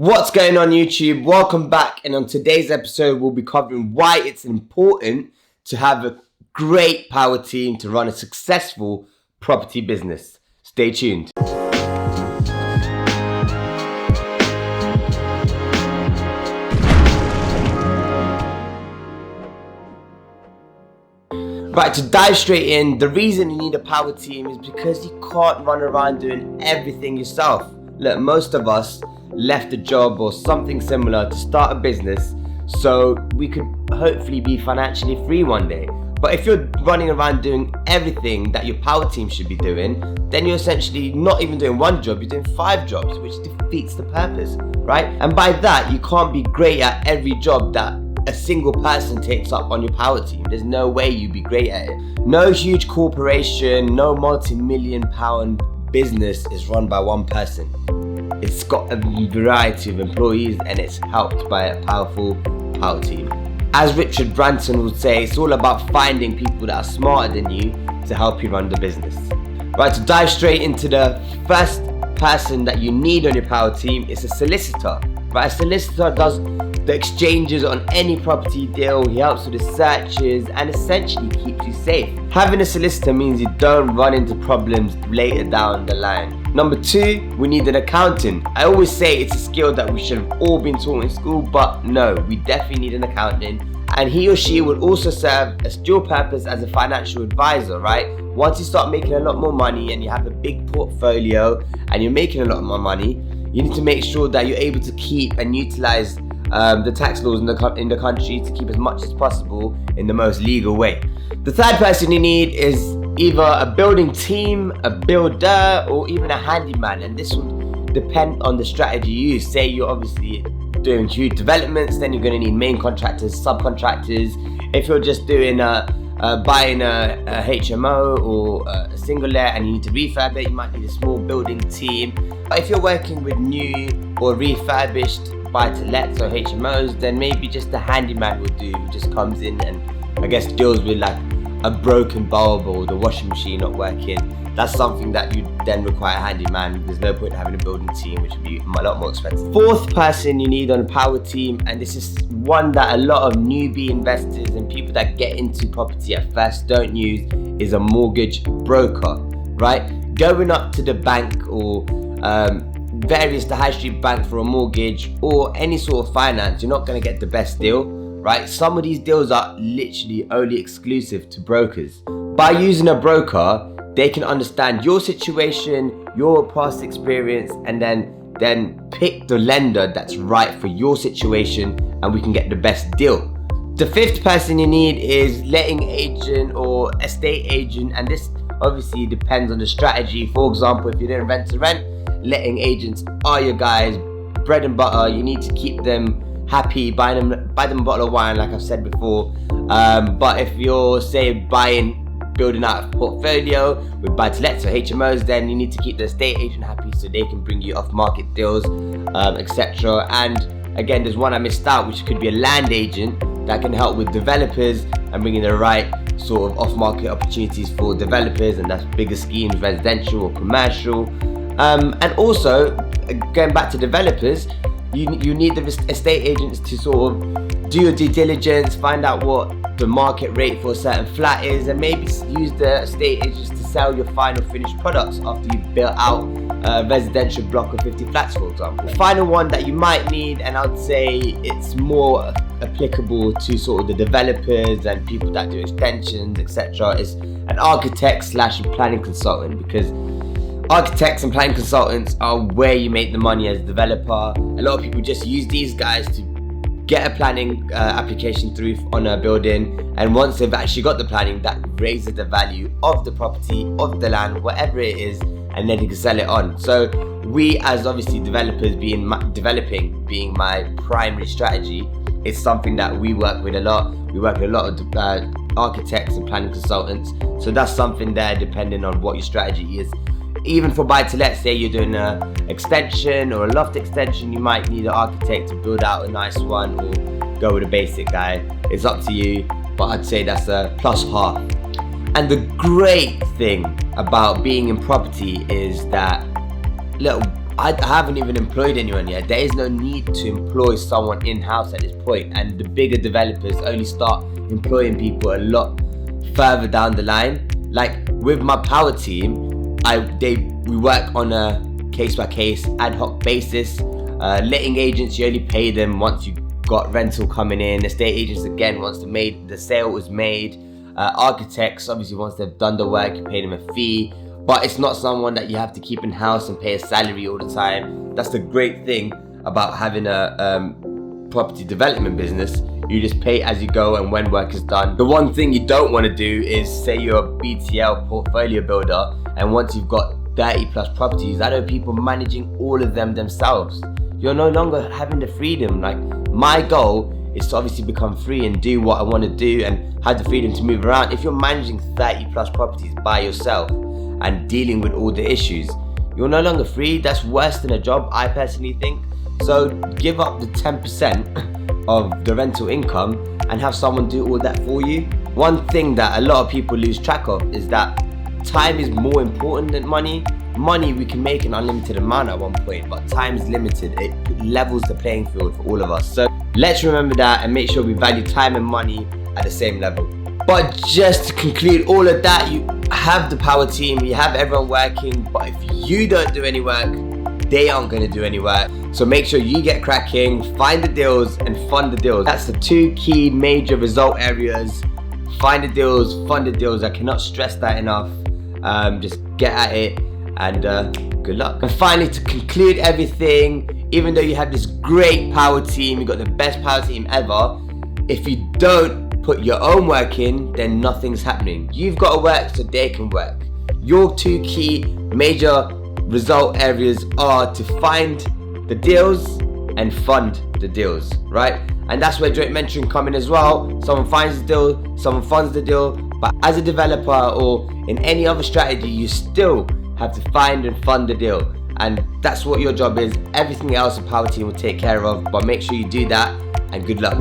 What's going on YouTube? Welcome back, and on today's episode we'll be covering why it's important to have a great power team to run a successful property business. Stay tuned. Right, to dive straight in, the reason you need a power team is because you can't run around doing everything yourself. Look, most of us left a job or something similar to start a business so we could hopefully be financially free one day. But if you're running around doing everything that your power team should be doing, then you're essentially not even doing one job, you're doing 5 jobs, which defeats the purpose, right? And by that, you can't be great at every job that a single person takes up on your power team. There's no way you'd be great at it. No huge corporation, no multi-million pound business is run by one person. It's got a variety of employees and it's helped by a powerful power team. As Richard Branson would say, it's all about finding people that are smarter than you to help you run the business. Right, to dive straight into the first person that you need on your power team is a solicitor. Right, a solicitor does the exchanges on any property deal, he helps with the searches and essentially keeps you safe. Having a solicitor means you don't run into problems later down the line. Number 2, we need an accountant. I always say it's a skill that we should have all been taught in school, but no, we definitely need an accountant. And he or she will also serve a dual purpose as a financial advisor, right? Once you start making a lot more money and you have a big portfolio and you're making a lot more money, you need to make sure that you're able to keep and utilize the tax laws in the country to keep as much as possible in the most legal way. The third person you need is either a building team, a builder, or even a handyman, and this will depend on the strategy you use. Say you're obviously doing huge developments, then you're going to need main contractors, subcontractors. If you're just doing buying a HMO or a single let and you need to refurb it, you might need a small building team. But if you're working with new or refurbished buy-to-lets or HMOs, then maybe just the handyman will do, who just comes in and I guess deals with like a broken bulb or the washing machine not working. That's something that you then require a handyman. There's no point in having a building team, which would be a lot more expensive. Fourth person you need on a power team, and this is one that a lot of newbie investors and people that get into property at first don't use, is a mortgage broker, right? Going up to the bank or the high street bank for a mortgage or any sort of finance, you're not going to get the best deal, right? Some of these deals are literally only exclusive to brokers. By using a broker, they can understand your situation, your past experience, and then pick the lender that's right for your situation, and we can get the best deal. The fifth person you need is letting agent or estate agent, and this obviously depends on the strategy. For example, if you're doing rent to rent, letting agents are your guys, bread and butter. You need to keep them happy, buy them a bottle of wine, like I've said before. But if you're, say, building out a portfolio with buy-to-lets or HMOs, then you need to keep the estate agent happy so they can bring you off-market deals, etc. And again, there's one I missed out, which could be a land agent that can help with developers and bringing the right sort of off-market opportunities for developers, and that's bigger schemes, residential or commercial. And also, going back to developers, you need the estate agents to sort of do your due diligence, find out what the market rate for a certain flat is, and maybe use the estate agents to sell your final finished products after you've built out a residential block of 50 flats, for example. The final one that you might need, and I'd say it's more applicable to sort of the developers and people that do extensions, etc., is an architect / planning consultant, because architects and planning consultants are where you make the money as a developer. A lot of people just use these guys to get a planning application through on a building, and once they've actually got the planning, that raises the value of the property, of the land, whatever it is, and then you can sell it on. So we, as obviously developers, being my primary strategy, it's something that we work with a lot. We work with a lot of architects and planning consultants, so that's something there depending on what your strategy is. Even for buy-to-let, say you're doing an extension or a loft extension, you might need an architect to build out a nice one, or go with a basic guy. It's up to you, but I'd say that's a plus half. And the great thing about being in property is that, look, I haven't even employed anyone yet. There is no need to employ someone in-house at this point, and the bigger developers only start employing people a lot further down the line. Like with my power team, we work on a case-by-case ad hoc basis. Letting agents, you only pay them once you got rental coming in. Estate agents, again, once the sale was made. Architects, obviously, once they've done the work, you pay them a fee. But it's not someone that you have to keep in house and pay a salary all the time. That's the great thing about having a property development business. You just pay as you go and when work is done. The one thing you don't want to do is, say you're a BTL portfolio builder, and once you've got 30 plus properties, I know people managing all of them themselves. You're no longer having the freedom. Like, my goal is to obviously become free and do what I want to do and have the freedom to move around. If you're managing 30 plus properties by yourself and dealing with all the issues, you're no longer free. That's worse than a job, I personally think. So give up the 10% of the rental income and have someone do all that for you. One thing that a lot of people lose track of is that time is more important than money. Money we can make an unlimited amount at one point, but time is limited. It levels the playing field for all of us. So let's remember that and make sure we value time and money at the same level. But just to conclude all of that, you have the power team, you have everyone working, but if you don't do any work, they aren't going to do any work. So make sure you get cracking, find the deals and fund the deals. That's the two key major result areas. Find the deals, fund the deals. I cannot stress that enough. Just get at it and good luck. And finally, to conclude everything, even though you have this great power team, you got the best power team ever, if you don't put your own work in, then nothing's happening. You've got to work so they can work. Your two key major result areas are to find the deals and fund the deals, right? And that's where joint mentoring come in as well. Someone finds the deal, someone funds the deal, but as a developer or in any other strategy, you still have to find and fund the deal. And that's what your job is. Everything else the power team will take care of, but make sure you do that, and good luck.